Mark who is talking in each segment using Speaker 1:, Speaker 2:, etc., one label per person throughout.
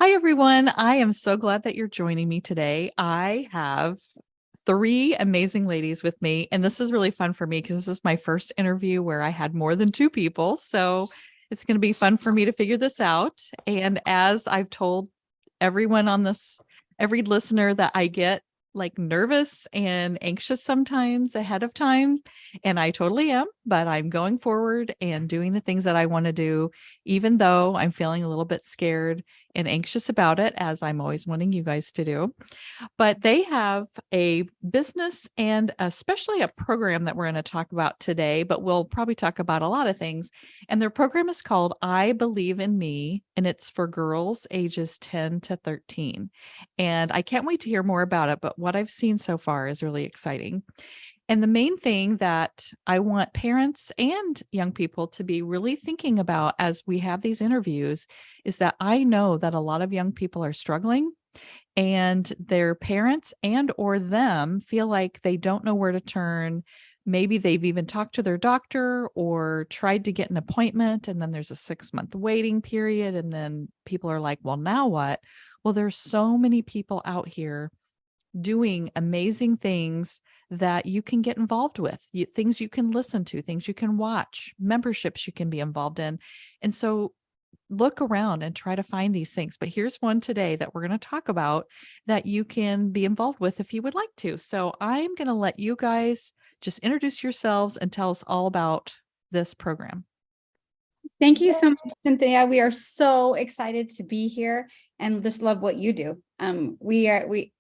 Speaker 1: Hi, everyone. I am so glad that you're joining me today. I have three amazing ladies with me, and this is really fun for me because this is my first interview where I had more than two people. So it's going to be fun for me to figure this out. And as I've told everyone on this, every listener, that I get like nervous and anxious sometimes ahead of time. And I totally am, but I'm going forward and doing the things that I want to do, even though I'm feeling a little bit scared and anxious about it, as I'm always wanting you guys to do. But they have a business and especially a program that we're going to talk about today, but we'll probably talk about a lot of things. And their program is called I Believe in Me, and it's for girls ages 10 to 13. And I can't wait to hear more about it, but what I've seen so far is really exciting. And the main thing that I want parents and young people to be really thinking about as we have these interviews is that I know that a lot of young people are struggling, and their parents and or them feel like they don't know where to turn. Maybe they've even talked to their doctor or tried to get an appointment, and then there's a 6-month waiting period. And then people are like, well, now what? Well, there's so many people out here doing amazing things that you can get involved with, things you can listen to, things you can watch, memberships you can be involved in. And so look around and try to find these things. But here's one today that we're going to talk about that you can be involved with if you would like to. So I'm going to let you guys just introduce yourselves and tell us all about this program.
Speaker 2: Thank you so much, Cynthia. We are so excited to be here and just love what you do. And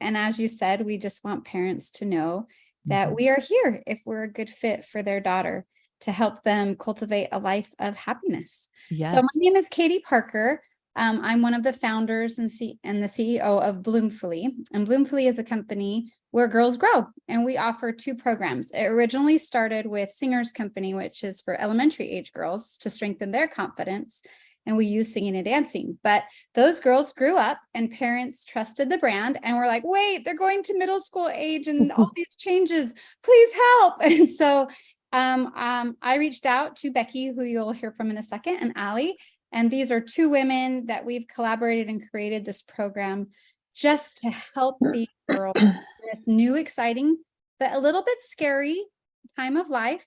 Speaker 2: as you said, we just want parents to know that we are here if we're a good fit for their daughter to help them cultivate a life of happiness.
Speaker 1: Yes.
Speaker 2: So my name is Katie Parker. I'm one of the founders and the CEO of Bloomfully. And Bloomfully is a company where girls grow. And we offer two programs. It originally started with Singers Company, which is for elementary age girls to strengthen their confidence. And we use singing and dancing. But those girls grew up and parents trusted the brand and were like, wait, they're going to middle school age and all these changes, please help. And so I reached out to Becky, who you'll hear from in a second, and Allie. And these are two women that we've collaborated and created this program just to help the girls in this new, exciting, but a little bit scary time of life.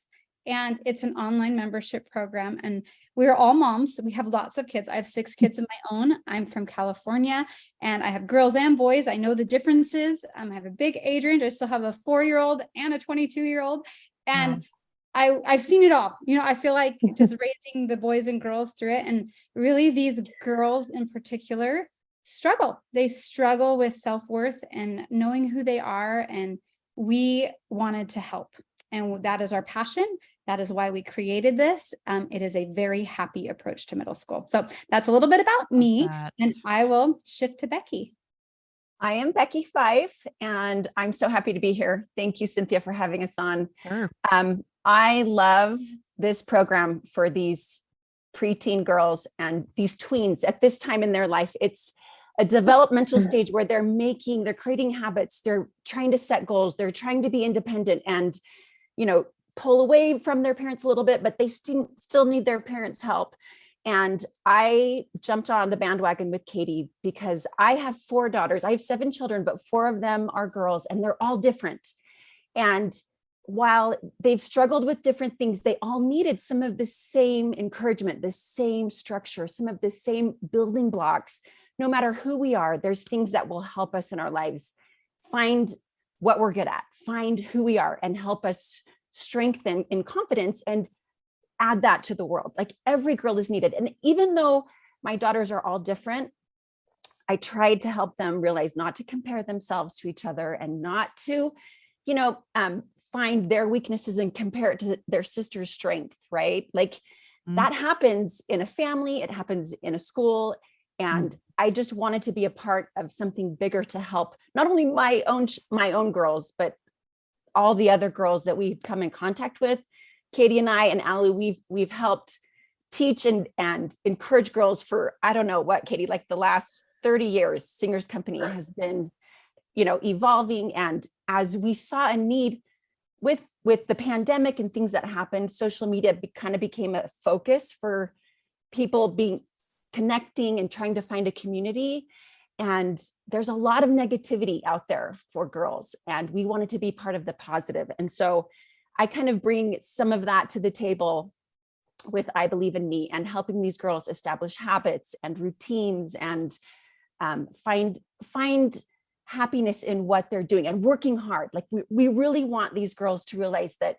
Speaker 2: And it's an online membership program. And we're all moms. So we have lots of kids. I have 6 kids of my own. I'm from California and I have girls and boys. I know the differences. I have a big age range. I still have a 4-year-old and a 22-year-old. And I've seen it all. I feel like just raising the boys and girls through it. And really these girls in particular struggle. They struggle with self-worth and knowing who they are. And we wanted to help. And that is our passion. That is why we created this. It is a very happy approach to middle school. So that's a little bit about me. And I will shift to Becky.
Speaker 3: I am Becky Fife, and I'm so happy to be here. Thank you, Cynthia, for having us on.
Speaker 1: Sure.
Speaker 3: I love this program for these preteen girls and these tweens at this time in their life. It's a developmental stage where they're creating habits. They're trying to set goals. They're trying to be independent and, pull away from their parents a little bit, but they still need their parents' help. And I jumped on the bandwagon with Katie because I have 4 daughters. I have 7 children, but 4 of them are girls and they're all different. And while they've struggled with different things, they all needed some of the same encouragement, the same structure, some of the same building blocks. No matter who we are, there's things that will help us in our lives find what we're good at, find who we are, and help us strengthen in confidence and add that to the world. Like every girl is needed. And even though my daughters are all different, I tried to help them realize not to compare themselves to each other and not to, find their weaknesses and compare it to their sister's strength, right? Like that happens in a family, it happens in a school. And I just wanted to be a part of something bigger to help not only my own girls, but all the other girls that we've come in contact with. Katie and I and Allie, we've helped teach and encourage girls for, I don't know what, Katie, like the last 30 years. Singers Company has been, evolving. And as we saw a need with the pandemic and things that happened, social media kind of became a focus for people being connecting and trying to find a community. And there's a lot of negativity out there for girls, and we wanted to be part of the positive. And so I kind of bring some of that to the table with I Believe in Me, and helping these girls establish habits and routines, and find happiness in what they're doing and working hard. Like we really want these girls to realize that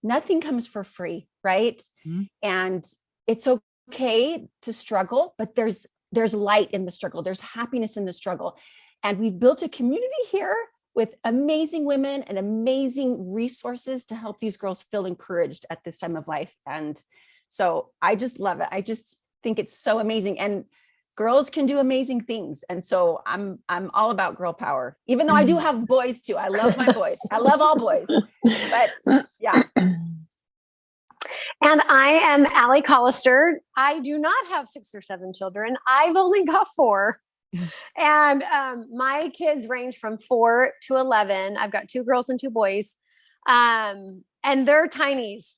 Speaker 3: nothing comes for free, right? Mm-hmm. And it's okay to struggle, but there's light in the struggle. There's happiness in the struggle. And we've built a community here with amazing women and amazing resources to help these girls feel encouraged at this time of life. And so I just love it. I just think it's so amazing. And girls can do amazing things. And so I'm all about girl power, even though I do have boys too. I love my boys. I love all boys, but yeah.
Speaker 4: And I am Allie Collister. I do not have 6 or 7 children. I've only got 4. And my kids range from 4 to 11. I've got 2 girls and 2 boys. And they're tinies.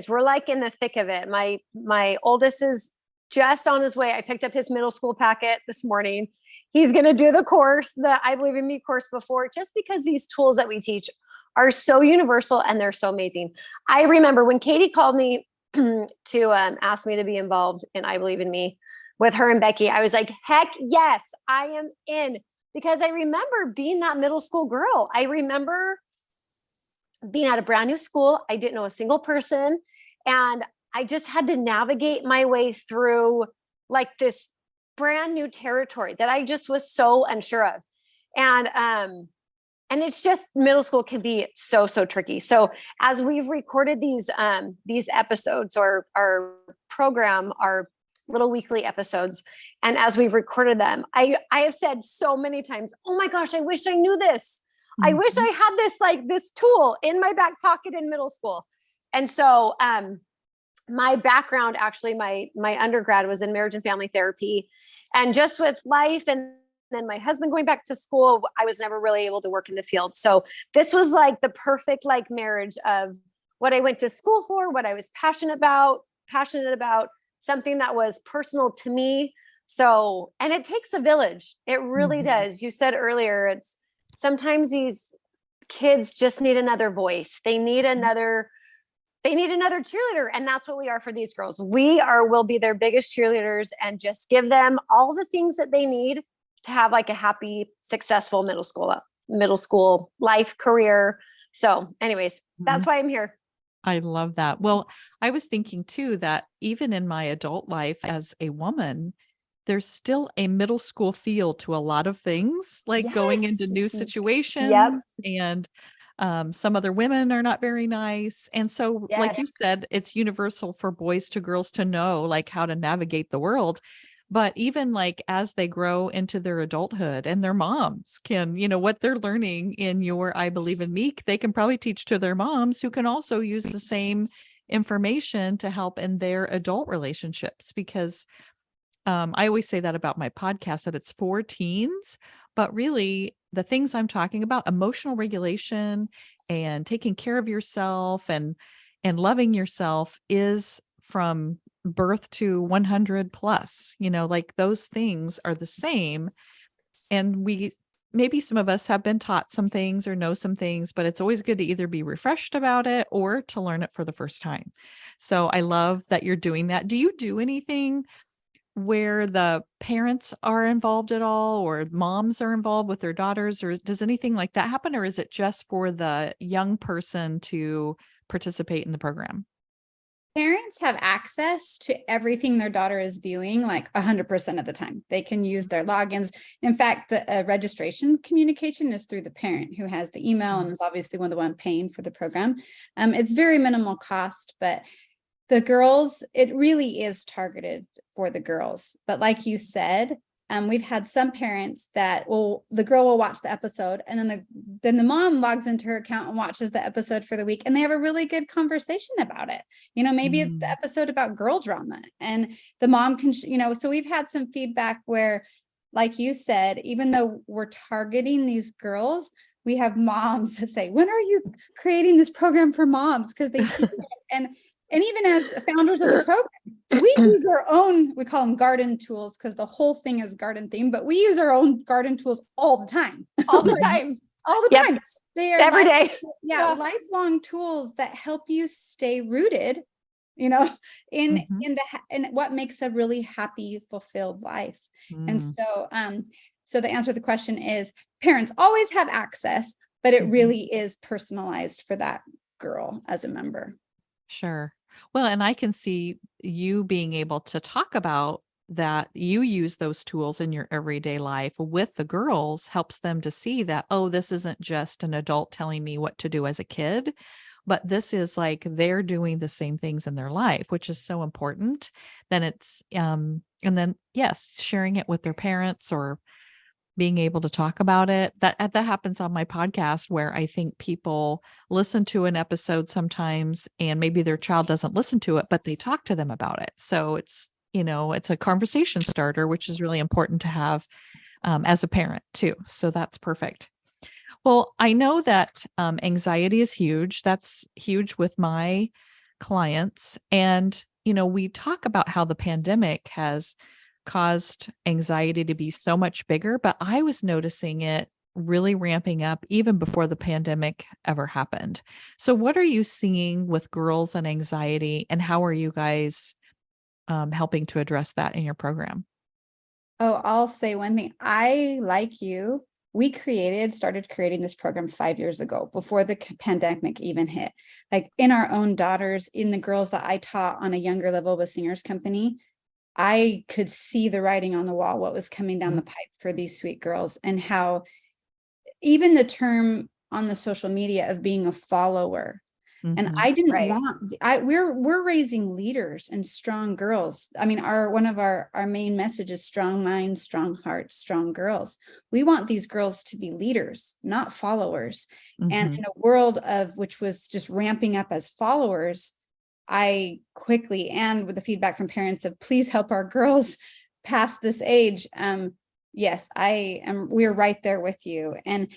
Speaker 4: We're like in the thick of it. My oldest is just on his way. I picked up his middle school packet this morning. He's going to do the course, the I Believe in Me course before, just because these tools that we teach are so universal and they're so amazing. I remember when Katie called me to ask me to be involved in I Believe in Me with her and Becky, I was like, heck yes, I am in. Because I remember being that middle school girl. I remember being at a brand new school. I didn't know a single person. And I just had to navigate my way through like this brand new territory that I just was so unsure of. And it's just, middle school can be so tricky. So as we've recorded these episodes, or our program, our little weekly episodes, and as we've recorded them, I have said so many times, oh my gosh, I wish I knew this. Mm-hmm. I wish I had this tool in my back pocket in middle school. And so my background, actually, my undergrad was in marriage and family therapy, and just with life and then my husband going back to school, I was never really able to work in the field. So this was like the perfect marriage of what I went to school for, what I was passionate about, something that was personal to me. So, and it takes a village. It really does. You said earlier, it's sometimes these kids just need another voice. They need another cheerleader. And that's what we are for these girls. We'll be their biggest cheerleaders, and just give them all the things that they need to have like a happy, successful middle school life, career. So anyways, that's why I'm here.
Speaker 1: I love that. Well, I was thinking too, that even in my adult life as a woman, there's still a middle school feel to a lot of things, like going into new situations, and some other women are not very nice. And so like you said, it's universal for boys to girls to know like how to navigate the world. But even like as they grow into their adulthood, and their moms can, what they're learning in your I Believe in Me, they can probably teach to their moms, who can also use the same information to help in their adult relationships. Because I always say that about my podcast, that it's for teens, but really the things I'm talking about, emotional regulation and taking care of yourself and loving yourself, is from birth to 100 plus, like those things are the same. And maybe some of us have been taught some things or know some things, but it's always good to either be refreshed about it or to learn it for the first time. So I love that you're doing that. Do you do anything where the parents are involved at all, or moms are involved with their daughters, or does anything like that happen? Or is it just for the young person to participate in the program?
Speaker 2: Parents have access to everything their daughter is viewing, like 100% of the time. They can use their logins. In fact, the registration communication is through the parent, who has the email and is obviously the one paying for the program. It's very minimal cost, but the girls, it really is targeted for the girls. But like you said, we've had some parents that the girl will watch the episode, and then the mom logs into her account and watches the episode for the week, and they have a really good conversation about it. Maybe it's the episode about girl drama, and the mom can, so we've had some feedback where, like you said, even though we're targeting these girls, we have moms that say, when are you creating this program for moms? Because they hear it. And And even as founders of the program, we use our own, we call them garden tools because the whole thing is garden themed, but we use our own garden tools all the time.
Speaker 3: All the time.
Speaker 2: All the
Speaker 4: Yep.
Speaker 2: time. They are
Speaker 4: Every day.
Speaker 2: Yeah, lifelong tools that help you stay rooted, you know, in what makes a really happy, fulfilled life. And so the answer to the question is parents always have access, but it really is personalized for that girl as a member.
Speaker 1: Sure. Well, and I can see you being able to talk about that you use those tools in your everyday life with the girls helps them to see that, oh, this isn't just an adult telling me what to do as a kid, but this is like they're doing the same things in their life, which is so important. Then it's, and then, yes, sharing it with their parents or being able to talk about it. That happens on my podcast where I think people listen to an episode sometimes and maybe their child doesn't listen to it, but they talk to them about it. So it's, it's a conversation starter, which is really important to have as a parent too. So that's perfect. Well, I know that anxiety is huge. That's huge with my clients. And, we talk about how the pandemic has caused anxiety to be so much bigger, but I was noticing it really ramping up even before the pandemic ever happened. So what are you seeing with girls and anxiety, and how are you guys helping to address that in your program?
Speaker 2: Oh, I'll say one thing. I, like you, started creating this program 5 years ago before the pandemic even hit. Like in our own daughters, in the girls that I taught on a younger level with Singers Company, I could see the writing on the wall, what was coming down the pipe for these sweet girls, and how even the term on the social media of being a follower. And I didn't want, we're raising leaders and strong girls. I mean, one of our main messages, strong minds, strong hearts, strong girls. We want these girls to be leaders, not followers. And in a world which was just ramping up as followers, I quickly, and with the feedback from parents of please help our girls past this age. Yes, we're right there with you. And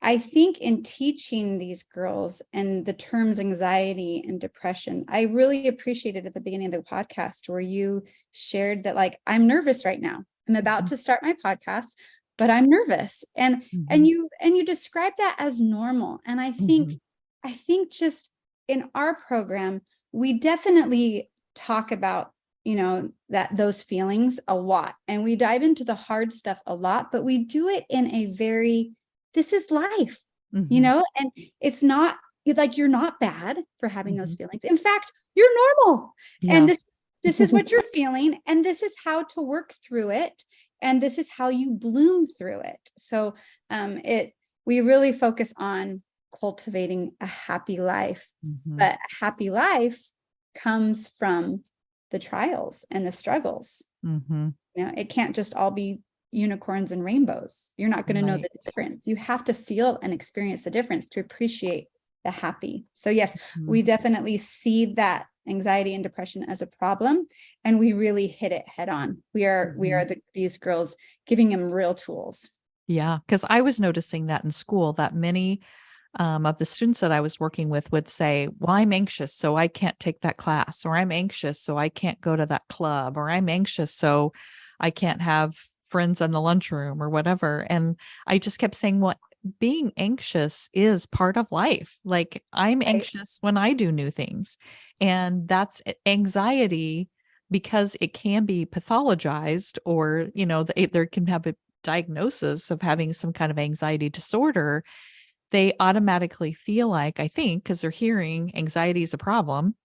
Speaker 2: I think in teaching these girls and the terms anxiety and depression, I really appreciated at the beginning of the podcast where you shared that, like, I'm nervous right now. I'm about to start my podcast, but I'm nervous. And you describe that as normal. And I think just in our program, we definitely talk about, those feelings a lot, and we dive into the hard stuff a lot, but we do it in a very, this is life, and it's not like you're not bad for having those feelings. In fact, you're normal. Yeah. And this is what you're feeling, and this is how to work through it. And this is how you bloom through it. So we really focus on cultivating a happy life, but a happy life comes from the trials and the struggles. It can't just all be unicorns and rainbows. You're not going to know the difference. You have to feel and experience the difference to appreciate the happy. So yes, we definitely see that anxiety and depression as a problem, and we really hit it head on. We are these girls, giving them real tools.
Speaker 1: Yeah, because I was noticing that in school that many of the students that I was working with would say, well, I'm anxious, so I can't take that class, or I'm anxious, so I can't go to that club, or I'm anxious, so I can't have friends in the lunchroom or whatever. And I just kept saying, well, being anxious is part of life. Like I'm anxious when I do new things, and that's anxiety because it can be pathologized, or, there can have a diagnosis of having some kind of anxiety disorder. They automatically feel like, I think, because they're hearing anxiety is a problem,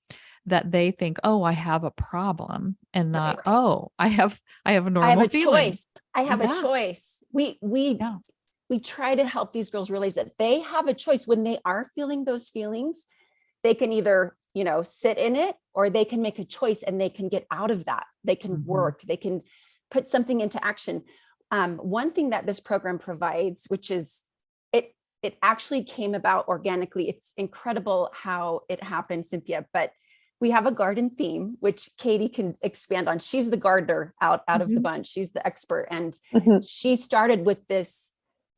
Speaker 1: that they think, oh, I have a problem, and not, oh, I have a normal feeling.
Speaker 3: Choice. I have a choice. We try to help these girls realize that they have a choice when they are feeling those feelings. They can either, sit in it, or they can make a choice and they can get out of that. They can work, they can put something into action. One thing that this program provides, which is it actually came about organically. It's incredible how it happened, Cynthia, but we have a garden theme, which Katie can expand on. She's the gardener out of the bunch. She's the expert. And she started with this,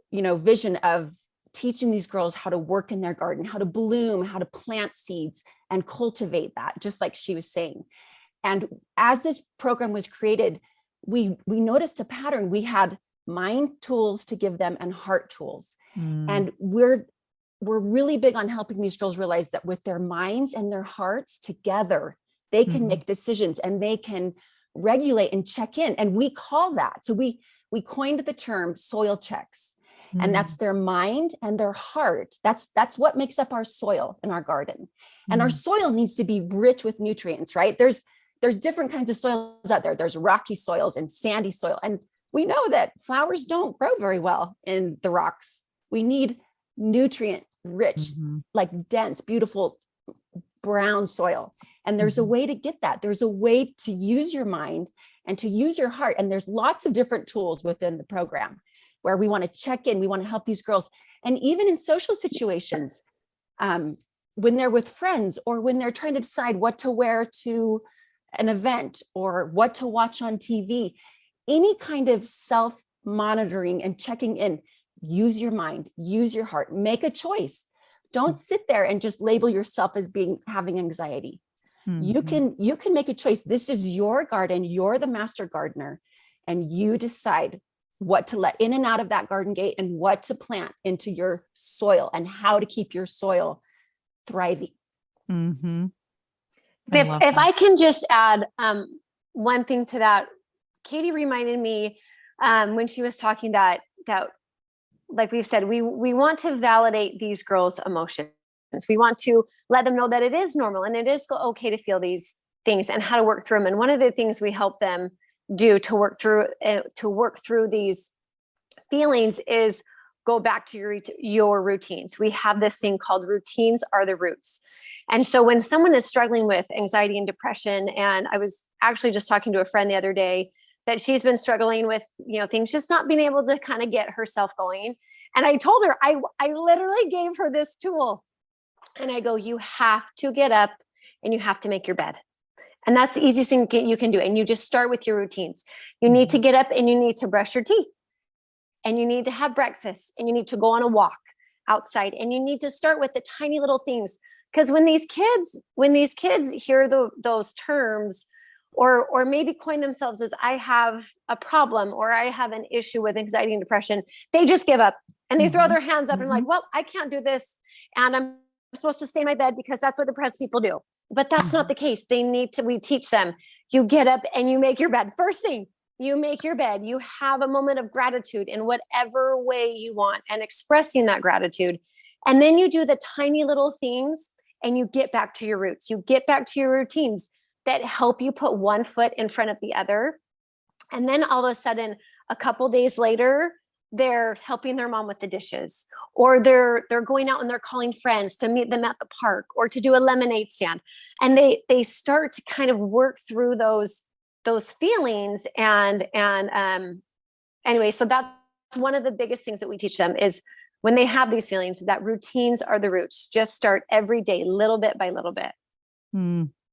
Speaker 3: vision of teaching these girls how to work in their garden, how to bloom, how to plant seeds, and cultivate that, just like she was saying. And as this program was created, we noticed a pattern. We had mind tools to give them and heart tools. And we're really big on helping these girls realize that with their minds and their hearts together, they can make decisions and they can regulate and check in. And we call that, so we coined the term soil checks. And that's their mind and their heart. That's what makes up our soil in our garden. And our soil needs to be rich with nutrients, right? There's different kinds of soils out there. There's rocky soils and sandy soil. And we know that flowers don't grow very well in the rocks. We need nutrient rich, like dense, beautiful brown soil. And there's a way to get that. There's a way to use your mind and to use your heart. And there's lots of different tools within the program where we want to check in. We want to help these girls. And even in social situations, when they're with friends or when they're trying to decide what to wear to an event or what to watch on TV, any kind of self-monitoring and checking in, use your mind, use your heart, make a choice. Don't sit there and just label yourself as having anxiety. You can make a choice. This is your garden. You're the master gardener, and you decide what to let in and out of that garden gate and what to plant into your soil and how to keep your soil thriving.
Speaker 4: If I can just add one thing to that, Katie reminded me when she was talking that like we've said, we want to validate these girls' emotions. We want to let them know that it is normal and it is okay to feel these things and how to work through them. And one of the things we help them do to work through these feelings is go back to your routines. We have this thing called routines are the roots. And so when someone is struggling with anxiety and depression, and I was actually just talking to a friend the other day that she's been struggling with, things, just not being able to kind of get herself going. And I told her, I literally gave her this tool. And I go, you have to get up and you have to make your bed. And that's the easiest thing you can do. And you just start with your routines. You need to get up and you need to brush your teeth. And you need to have breakfast. And you need to go on a walk outside. And you need to start with the tiny little things. Because when these kids hear those terms, or maybe coin themselves as I have a problem or I have an issue with anxiety and depression, they just give up and they throw their hands up and like, well, I can't do this. And I'm supposed to stay in my bed because that's what depressed people do. But that's not the case. We teach them, you get up and you make your bed. First thing, you make your bed, you have a moment of gratitude in whatever way you want and expressing that gratitude. And then you do the tiny little things and you get back to your roots. You get back to your routines that help you put one foot in front of the other. And then all of a sudden, a couple days later, they're helping their mom with the dishes, or they're going out and they're calling friends to meet them at the park or to do a lemonade stand. And they start to kind of work through those feelings. And anyway, so that's one of the biggest things that we teach them is when they have these feelings, that routines are the roots. Just start every day, little bit by little bit.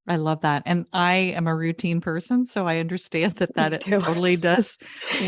Speaker 1: I love that. And I am a routine person, so I understand that it totally does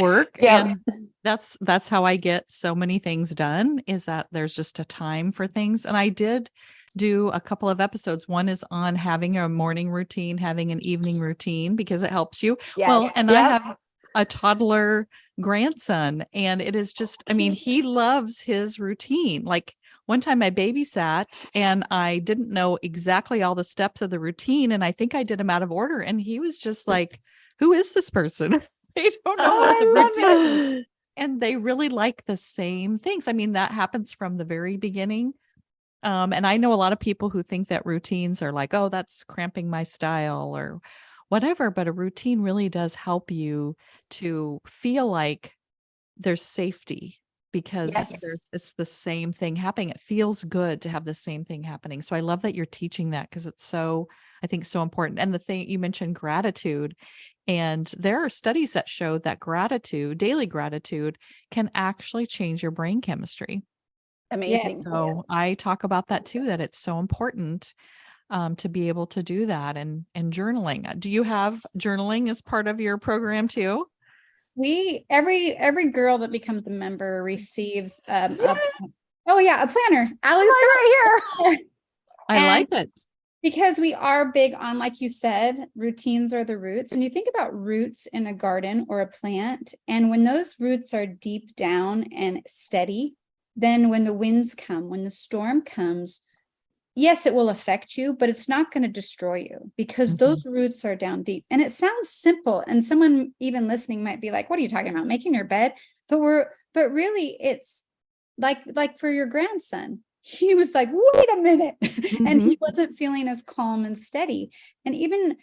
Speaker 1: work.
Speaker 4: Yeah.
Speaker 1: And that's how I get so many things done, is that there's just a time for things. And I did do a couple of episodes. One is on having a morning routine, having an evening routine, because it helps you.
Speaker 3: Yes.
Speaker 1: Well, and I have a toddler grandson, and it is just, I mean, he loves his routine. Like, one time I babysat and I didn't know exactly all the steps of the routine. And I think I did them out of order. And he was just like, who is this person? They don't know what the routine is. And they really like the same things. I mean, that happens from the very beginning. And I know a lot of people who think that routines are like, oh, that's cramping my style or whatever. But a routine really does help you to feel like there's safety, because it's the same thing happening. It feels good to have the same thing happening. So I love that you're teaching that, because it's so, I think, so important. And the thing you mentioned, gratitude, and there are studies that show that gratitude, daily gratitude, can actually change your brain chemistry.
Speaker 3: Amazing.
Speaker 1: So I talk about that too, that it's so important to be able to do that, and journaling. Do you have journaling as part of your program too?
Speaker 2: Every girl that becomes a member receives a planner. Allie's
Speaker 4: right here.
Speaker 1: I like it.
Speaker 2: Because we are big on, like you said, routines are the roots. And you think about roots in a garden or a plant, and when those roots are deep down and steady, then when the winds come, when the storm comes, yes, it will affect you, but it's not going to destroy you because those roots are down deep. And it sounds simple. And someone even listening might be like, what are you talking about? Making your bed? But really it's like for your grandson, he was like, wait a minute. And he wasn't feeling as calm and steady. And even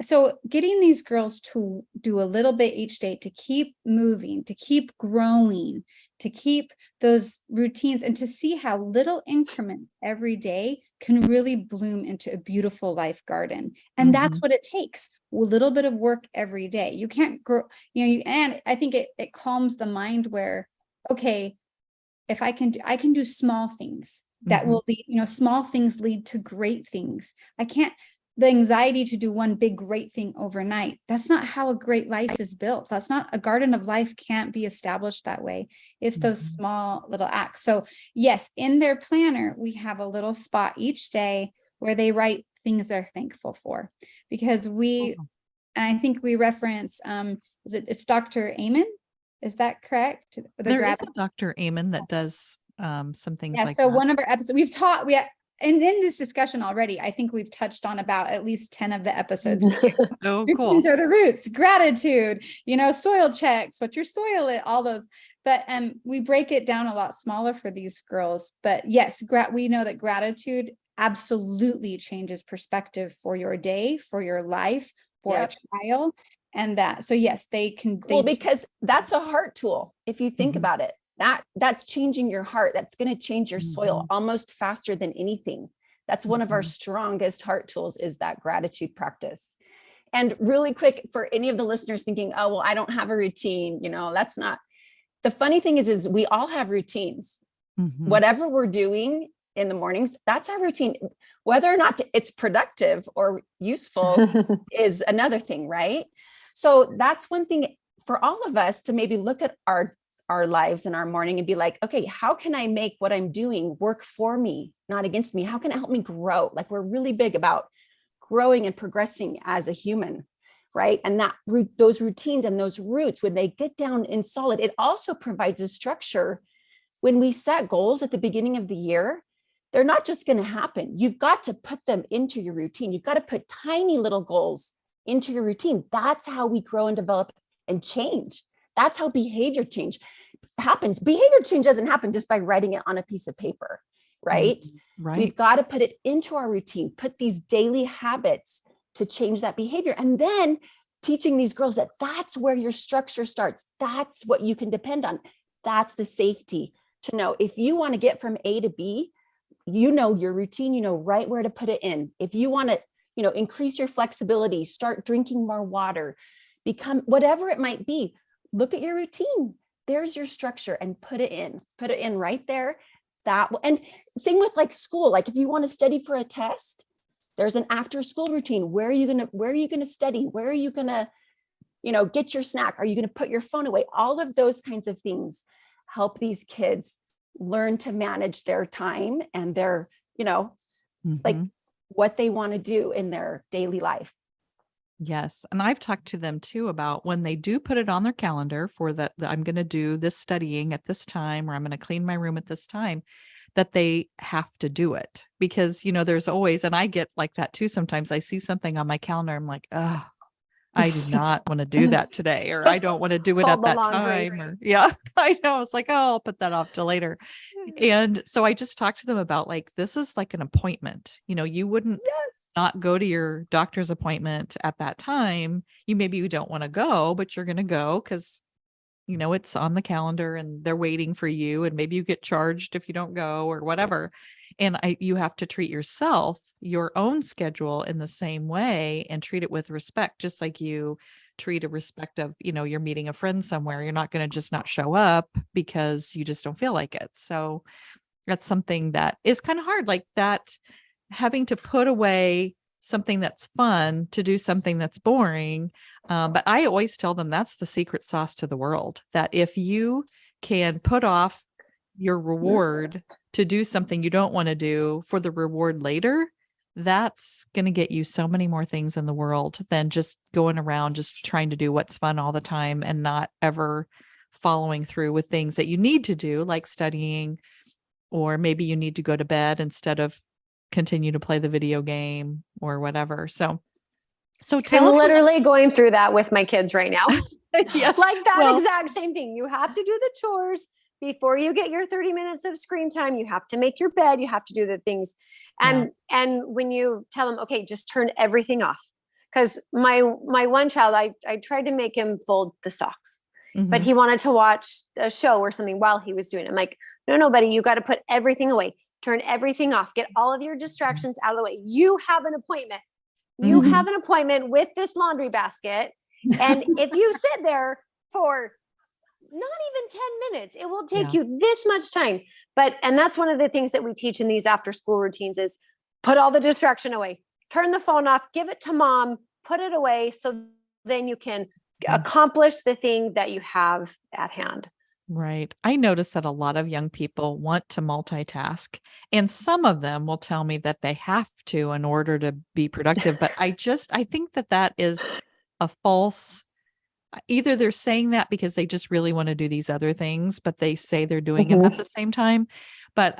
Speaker 2: so, getting these girls to do a little bit each day, to keep moving, to keep growing, to keep those routines, and to see how little increments every day can really bloom into a beautiful life garden. And that's what it takes. A little bit of work every day. You can't grow, and I think it calms the mind where, okay, if I can do small things that will lead, small things lead to great things. The anxiety to do one big great thing overnight. That's not how a great life is built. That's not, a garden of life can't be established that way. It's those small little acts. So yes, in their planner, we have a little spot each day where they write things they're thankful for, because and I think we reference, it's Dr. Amen. Is that correct?
Speaker 1: There is a Dr. Amen that does some things like
Speaker 2: so
Speaker 1: that.
Speaker 2: one of our episodes, and in this discussion already, I think we've touched on about at least 10 of the episodes.
Speaker 1: Oh, cool.
Speaker 2: Routines are the roots, gratitude, soil checks, what your soil is, all those. But we break it down a lot smaller for these girls. But yes, we know that gratitude absolutely changes perspective for your day, for your life, for a child. And so yes, they can.
Speaker 3: Because that's a heart tool. If you think about it, that's changing your heart. That's going to change your soil almost faster than anything. That's one of our strongest heart tools, is that gratitude practice. And really quick, for any of the listeners thinking, oh, well, I don't have a routine, that's not. The funny thing is we all have routines. Whatever we're doing in the mornings, that's our routine. Whether or not it's productive or useful is another thing, right? So that's one thing for all of us to maybe look at our lives in our morning and be like, okay, how can I make what I'm doing work for me, not against me? How can it help me grow? Like, we're really big about growing and progressing as a human, right? And those routines and those roots, when they get down in solid, it also provides a structure. When we set goals at the beginning of the year, they're not just going to happen. You've got to put them into your routine. You've got to put tiny little goals into your routine. That's how we grow and develop and change. That's how behavior change happens. Behavior change doesn't happen just by writing it on a piece of paper, right?
Speaker 1: Right.
Speaker 3: We've got to put it into our routine, put these daily habits to change that behavior. And then teaching these girls that that's where your structure starts. That's what you can depend on. That's the safety to know. If you want to get from A to B, your routine, right where to put it in. If you want to, increase your flexibility, start drinking more water, become whatever it might be, look at your routine. There's your structure, and put it in right there. And same with like school. Like, if you want to study for a test, there's an after school routine. Where are you going to study? Where are you going to, get your snack? Are you going to put your phone away? All of those kinds of things help these kids learn to manage their time and their, like what they want to do in their daily life.
Speaker 1: Yes. And I've talked to them too about when they do put it on their calendar for that, I'm going to do this studying at this time, or I'm going to clean my room at this time, that they have to do it. Because, there's always, and I get like that too. Sometimes I see something on my calendar. I'm like, oh, I do not want to do that today, or I don't want to do it at that time. Or I know. It's like, oh, I'll put that off till later. And so I just talked to them about, like, this is like an appointment. You wouldn't not go to your doctor's appointment at that time. Maybe you don't want to go, but you're going to go because, it's on the calendar and they're waiting for you, and maybe you get charged if you don't go or whatever. And you have to treat yourself, your own schedule, in the same way, and treat it with respect, just like you treat a respect of, you're meeting a friend somewhere. You're not going to just not show up because you just don't feel like it. So that's something that is kind of hard, like that, having to put away something that's fun to do something that's boring. But I always tell them that's the secret sauce to the world, that if you can put off your reward to do something you don't want to do for the reward later, that's going to get you so many more things in the world than just going around just trying to do what's fun all the time and not ever following through with things that you need to do, like studying, or maybe you need to go to bed instead of continue to play the video game or whatever. So tell
Speaker 4: I'm
Speaker 1: us.
Speaker 4: literally going through that with my kids right now.
Speaker 1: Yes.
Speaker 4: Like that
Speaker 1: Well,
Speaker 4: exact same thing. You have to do the chores before you get your 30 minutes of screen time. You have to make your bed. You have to do the things. And when you tell them, okay, just turn everything off. Because my one child, I tried to make him fold the socks, but
Speaker 1: mhm.
Speaker 4: he wanted to watch a show or something while he was doing it. I'm like, no, buddy, you got to put everything away. Turn everything off. Get all of your distractions out of the way. You have an appointment. You
Speaker 1: Mhm.
Speaker 4: have an appointment with this laundry basket. And if you sit there for not even 10 minutes, it will take
Speaker 1: Yeah.
Speaker 4: you this much time. And that's one of the things that we teach in these after school routines is put all the distraction away, turn the phone off, give it to mom, put it away. So then you can accomplish the thing that you have at hand.
Speaker 1: Right. I notice that a lot of young people want to multitask, and some of them will tell me that they have to in order to be productive. But I think that is a false, either they're saying that because they just really want to do these other things, but they say they're doing them at the same time. But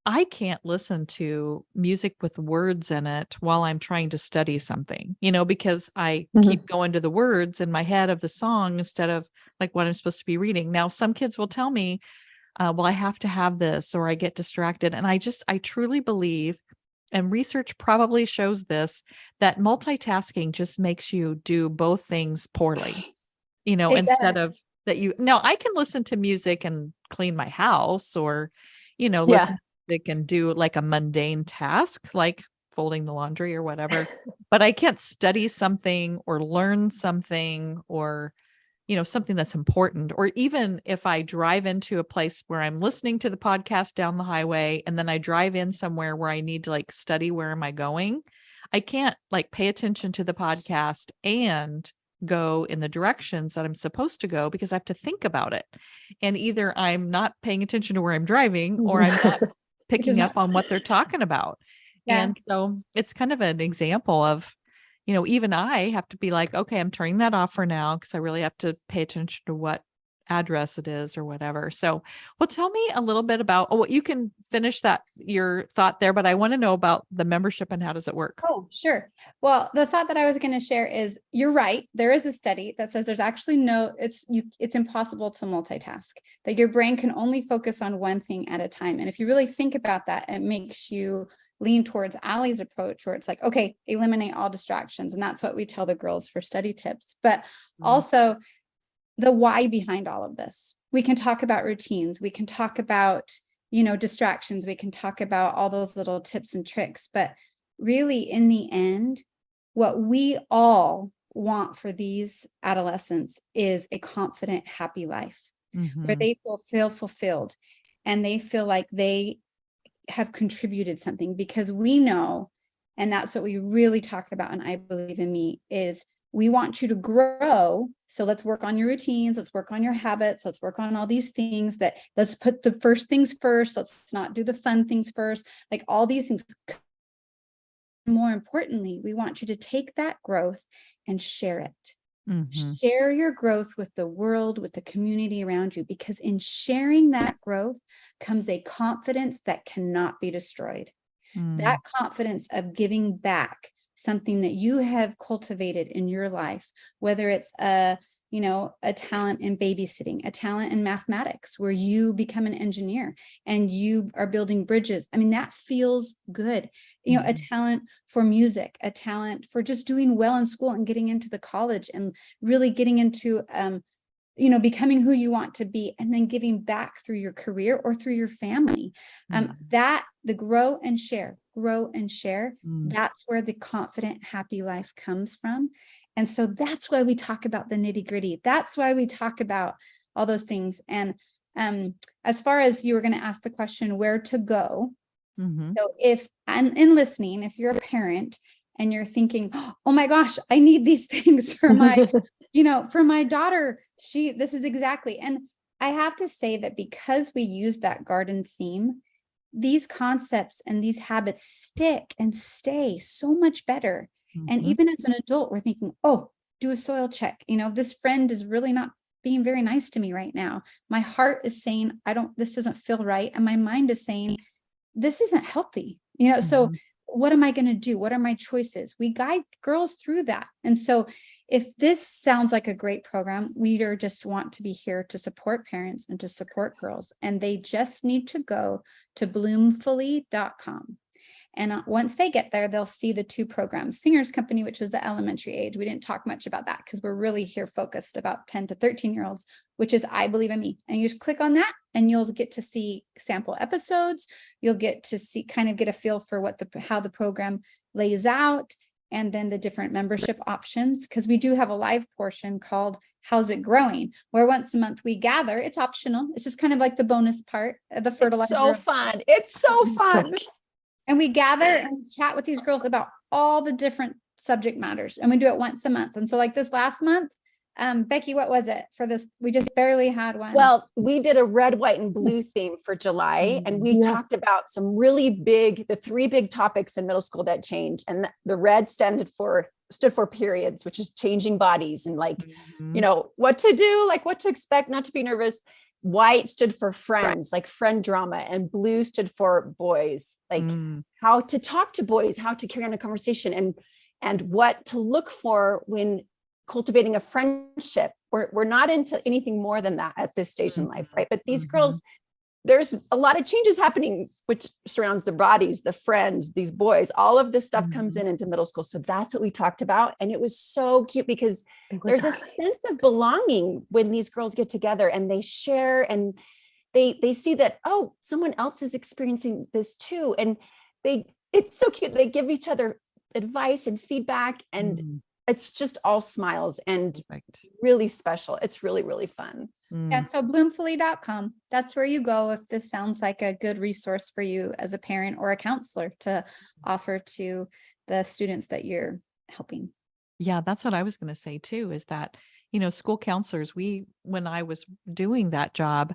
Speaker 1: I can't listen to music with words in it while I'm trying to study something, because I keep going to the words in my head of the song instead of like what I'm supposed to be reading. Now, some kids will tell me, well, I have to have this or I get distracted. And I truly believe, and research probably shows this, that multitasking just makes you do both things poorly,
Speaker 2: It
Speaker 1: instead
Speaker 2: does.
Speaker 1: of that I can listen to music and clean my house or,
Speaker 4: Yeah.
Speaker 1: listen to music and do like a mundane task, like folding the laundry or whatever, but I can't study something or learn something or, something that's important. Or even if I drive into a place where I'm listening to the podcast down the highway and then I drive in somewhere where I need to like study where am I going, I can't like pay attention to the podcast and go in the directions that I'm supposed to go because I have to think about it. And either I'm not paying attention to where I'm driving or I'm not
Speaker 2: Which is
Speaker 1: picking up
Speaker 2: not,
Speaker 1: on what they're talking about.
Speaker 2: yeah.
Speaker 1: And so it's kind of an example of, even I have to be like, okay, I'm turning that off for now because I really have to pay attention to what address it is or whatever. So, well, tell me a little bit about, you can finish your thought there, but I want to know about the membership and how does it work?
Speaker 2: Oh, sure. Well, the thought that I was going to share is you're right. There is a study that says there's actually it's impossible to multitask, that your brain can only focus on one thing at a time. And if you really think about that, it makes you lean towards Allie's approach where it's like, okay, eliminate all distractions. And that's what we tell the girls for study tips, but also the why behind all of this. We can talk about routines. We can talk about, distractions. We can talk about all those little tips and tricks, but really in the end, what we all want for these adolescents is a confident, happy life where they feel fulfilled and they feel like they have contributed something, because we know, and that's what we really talk about, and I Believe in Me, is we want you to grow. So let's work on your routines. Let's work on your habits. Let's work on all these things let's put the first things first. Let's not do the fun things first. Like all these things. More importantly, we want you to take that growth and share it. Share your growth with the world, with the community around you, because in sharing that growth comes a confidence that cannot be destroyed. That confidence of giving back something that you have cultivated in your life, whether it's a talent in babysitting, a talent in mathematics, where you become an engineer and you are building bridges. I mean, that feels good. A talent for music, a talent for just doing well in school and getting into the college and really getting into, becoming who you want to be, and then giving back through your career or through your family. That the grow and share, that's where the confident, happy life comes from. And so that's why we talk about the nitty gritty. That's why we talk about all those things. And as far as you were going to ask the question, where to go. So if I'm in listening, if you're a parent and you're thinking, oh my gosh, I need these things for my, for my daughter, this is exactly. And I have to say that because we use that garden theme, these concepts and these habits stick and stay so much better. And
Speaker 1: Mhm.
Speaker 2: even as an adult, we're thinking, oh, do a soil check. This friend is really not being very nice to me right now. My heart is saying, this doesn't feel right. And my mind is saying, this isn't healthy. So
Speaker 1: Mhm.
Speaker 2: what am I going to do? What are my choices? We guide girls through that. And so if this sounds like a great program, we are just want to be here to support parents and to support girls. And they just need to go to bloomfully.com. And once they get there, they'll see the two programs, Singers Company, which was the elementary age. We didn't talk much about that because we're really here focused about 10 to 13-year-olds, which is I Believe in Me. And you just click on that and you'll get to see sample episodes. You'll get to see, kind of get a feel for how the program lays out, and then the different membership options. Because we do have a live portion called How's It Growing, where once a month we gather. It's optional. It's just kind of like the bonus part, the fertilizer.
Speaker 3: It's so fun. It's so fun.
Speaker 2: And we gather and chat with these girls about all the different subject matters. And we do it once a month. And so like this last month, Becky, what was it for this? We just barely had one.
Speaker 3: Well, we did a red, white, and blue theme for July, and we talked about some really the three big topics in middle school that change. And the red stood for periods, which is changing bodies and what to do, like what to expect, not to be nervous. White stood for friends, like friend drama, and blue stood for boys, like how to talk to boys, how to carry on a conversation, and what to look for when cultivating a friendship. We're not into anything more than that at this stage in life, right? But these girls, there's a lot of changes happening, which surrounds the bodies, the friends, these boys, all of this stuff comes into middle school. So that's what we talked about. And it was so cute because there's a sense of belonging when these girls get together and they share and they see that, oh, someone else is experiencing this too. And it's so cute. They give each other advice and feedback, and it's just all smiles and really special. It's really, really fun.
Speaker 2: Yeah. So bloomfully.com, that's where you go if this sounds like a good resource for you as a parent or a counselor to offer to the students that you're helping.
Speaker 1: Yeah, that's what I was going to say too, is that, school counselors, when I was doing that job,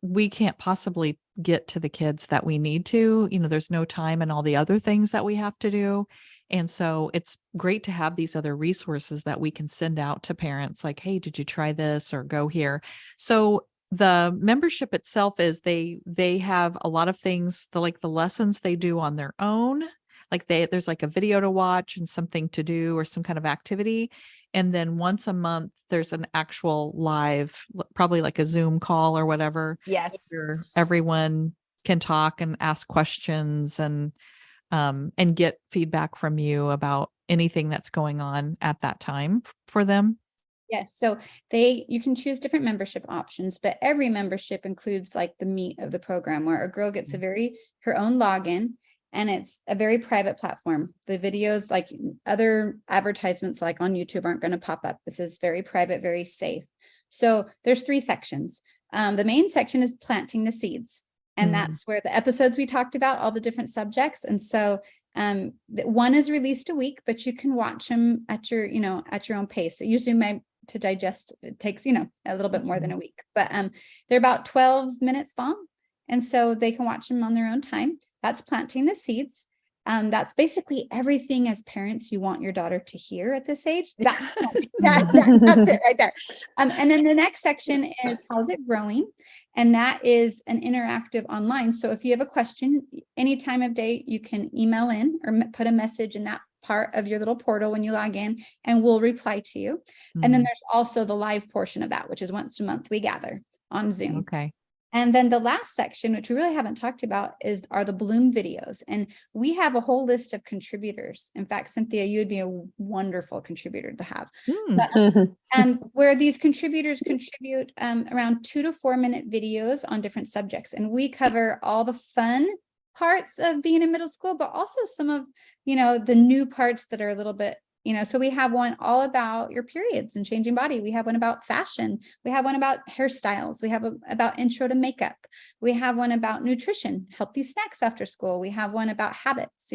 Speaker 1: we can't possibly get to the kids that we need to, there's no time and all the other things that we have to do. And so it's great to have these other resources that we can send out to parents like, hey, did you try this or go here? So the membership itself is they have a lot of things, the lessons they do on their own. Like there's like a video to watch and something to do or some kind of activity. And then once a month, there's an actual live, probably like a Zoom call or whatever.
Speaker 3: Yes.
Speaker 1: Where everyone can talk and ask questions and get feedback from you about anything that's going on at that time for them.
Speaker 2: Yes. So you can choose different membership options, but every membership includes like the meat of the program where a girl gets her own login, and it's a very private platform. The videos, like other advertisements like on YouTube, aren't going to pop up. This is very private, very safe. So there's 3 sections. The main section is planting the seeds. And that's where the episodes we talked about, all the different subjects. And so one is released a week, but you can watch them at your own pace. Usually to digest, it takes, a little bit more than a week, but they're about 12 minutes long. And so they can watch them on their own time. That's planting the seeds. That's basically everything as parents you want your daughter to hear at this age. That's it right there. And then the next section is How's It Growing? And that is an interactive online. So if you have a question, any time of day, you can email in or put a message in that part of your little portal when you log in, and we'll reply to you. And then there's also the live portion of that, which is once a month we gather on Zoom.
Speaker 1: Okay.
Speaker 2: And then the last section, which we really haven't talked about, are the Bloom videos. And we have a whole list of contributors. In fact, Cynthia, you would be a wonderful contributor to have. But, where these contributors contribute around 2 to 4 minute videos on different subjects. And we cover all the fun parts of being in middle school, but also some of, the new parts that are a little bit So we have one all about your periods and changing body. We have one about fashion. We have one about hairstyles. We have about intro to makeup. We have one about nutrition, healthy snacks after school. We have one about habits,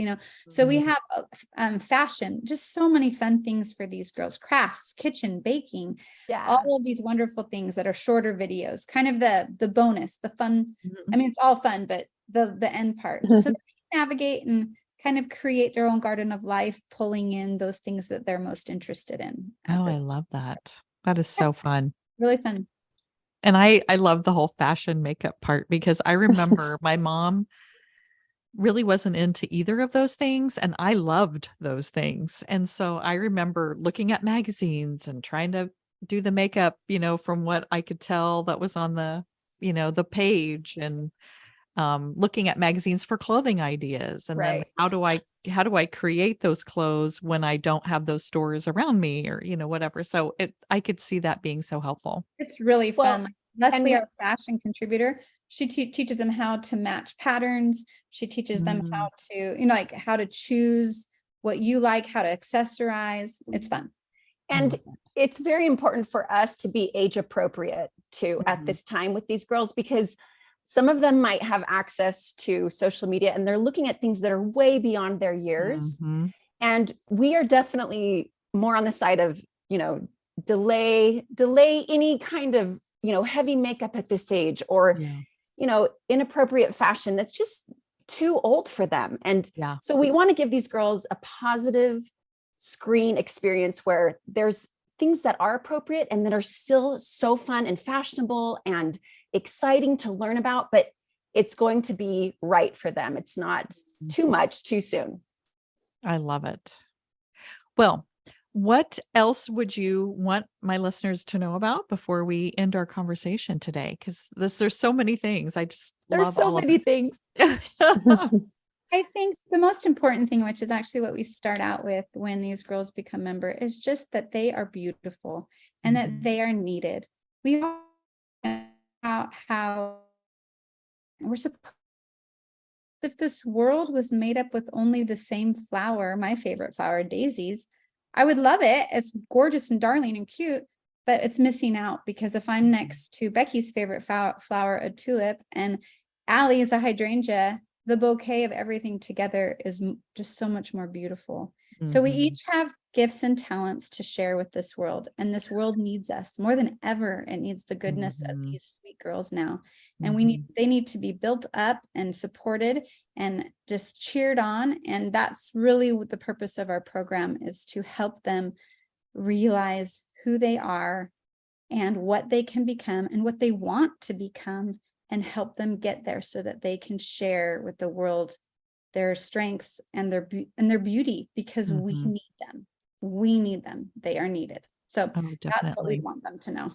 Speaker 2: so we have fashion, just so many fun things for these girls, crafts, kitchen, baking, all of these wonderful things that are shorter videos, kind of the bonus, the fun. I mean, it's all fun, but the end part, just so that they can navigate and kind of create their own garden of life, pulling in those things that they're most interested in.
Speaker 1: Oh, I love that. That is so fun.
Speaker 2: Really fun.
Speaker 1: And I love the whole fashion makeup part, because I remember my mom really wasn't into either of those things, and I loved those things. And so I remember looking at magazines and trying to do the makeup, from what I could tell that was on the, the page, and looking at magazines for clothing ideas. And then how do I create those clothes when I don't have those stores around me, or, whatever. So I could see that being so helpful.
Speaker 2: It's really fun. Leslie, our fashion contributor, she teaches them how to match patterns. She teaches them how to, how to choose what you like, how to accessorize. It's fun.
Speaker 3: And it's very important for us to be age appropriate too at this time with these girls, because some of them might have access to social media and they're looking at things that are way beyond their years. And we are definitely more on the side of, delay any kind of, heavy makeup at this age, or, inappropriate fashion that's just too old for them. And so we want to give these girls a positive screen experience where there's things that are appropriate and that are still so fun and fashionable and exciting to learn about, but it's going to be right for them. It's not too much too soon.
Speaker 1: I love it. Well, what else would you want my listeners to know about before we end our conversation today? Because there's so many things.
Speaker 3: There's so many things.
Speaker 2: I think the most important thing, which is actually what we start out with when these girls become member, is just that they are beautiful and that they are needed. We all know how we're supposed, if this world was made up with only the same flower, my favorite flower, daisies, I would love it. It's gorgeous and darling and cute, but it's missing out, because if I'm next to Becky's favorite flower, a tulip, and Allie is a hydrangea, the bouquet of everything together is just so much more beautiful. So we each have gifts and talents to share with this world, and this world needs us more than ever. It needs the goodness of these sweet girls now, and they need to be built up and supported and just cheered on. And that's really what the purpose of our program is, to help them realize who they are and what they can become and what they want to become, and help them get there so that they can share with the world their strengths and their beauty, because we need them. We need them. They are needed. So that's what we want them to know.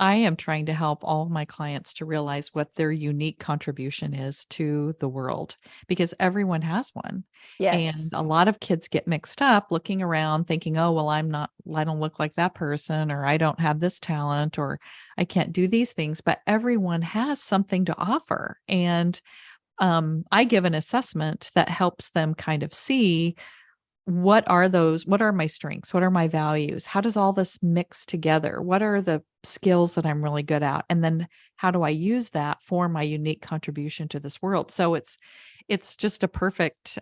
Speaker 1: I am trying to help all of my clients to realize what their unique contribution is to the world, because everyone has one. And a lot of kids get mixed up looking around thinking, oh, well, I don't look like that person, or I don't have this talent, or I can't do these things, but everyone has something to offer. And I give an assessment that helps them kind of see, what are my strengths? What are my values? How does all this mix together? What are the skills that I'm really good at? And then how do I use that for my unique contribution to this world? So it's just a perfect,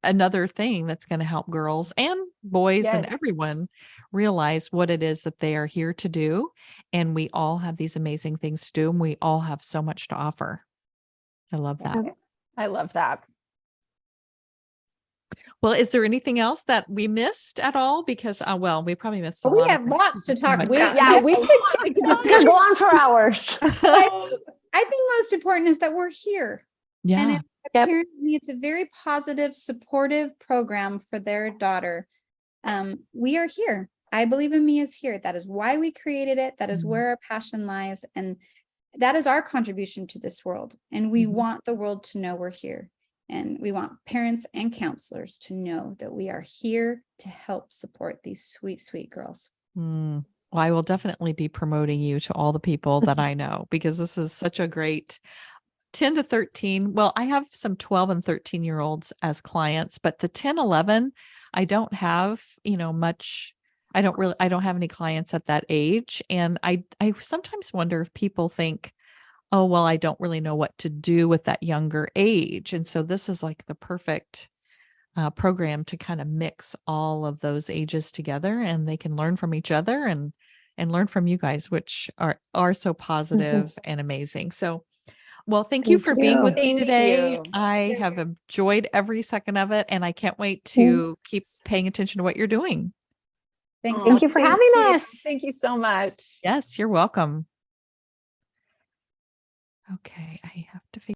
Speaker 1: another thing that's going to help girls and boys and everyone realize what it is that they are here to do. And we all have these amazing things to do, and we all have so much to offer. I love that.
Speaker 3: I love that.
Speaker 1: Well, is there anything else that we missed at all? Because, we probably missed a lot.
Speaker 2: We have lots to talk about.
Speaker 3: We could go on for hours.
Speaker 2: I think most important is that we're here.
Speaker 1: Yeah.
Speaker 2: And if a parent needs a very positive, supportive program for their daughter, we are here. I Believe in Me is here. That is why we created it. That is where our passion lies. And that is our contribution to this world. And we want the world to know we're here. And we want parents and counselors to know that we are here to help support these sweet, sweet girls.
Speaker 1: Well, I will definitely be promoting you to all the people that I know, because this is such a great 10 to 13. Well, I have some 12 and 13-year-olds as clients, but the 10, 11, I don't have, much. I don't have any clients at that age. And I sometimes wonder if people think, oh, well, I don't really know what to do with that younger age. And so this is like the perfect program to kind of mix all of those ages together, and they can learn from each other and learn from you guys, which are so positive and amazing. So, well, thank you for being with me
Speaker 3: Thank
Speaker 1: today.
Speaker 3: you.
Speaker 1: I have enjoyed every second of it, and I can't wait to keep paying attention to what you're doing.
Speaker 2: Thanks.
Speaker 4: Thank you for having us.
Speaker 3: Thank you so much.
Speaker 1: Yes, you're welcome. Okay, I have to figure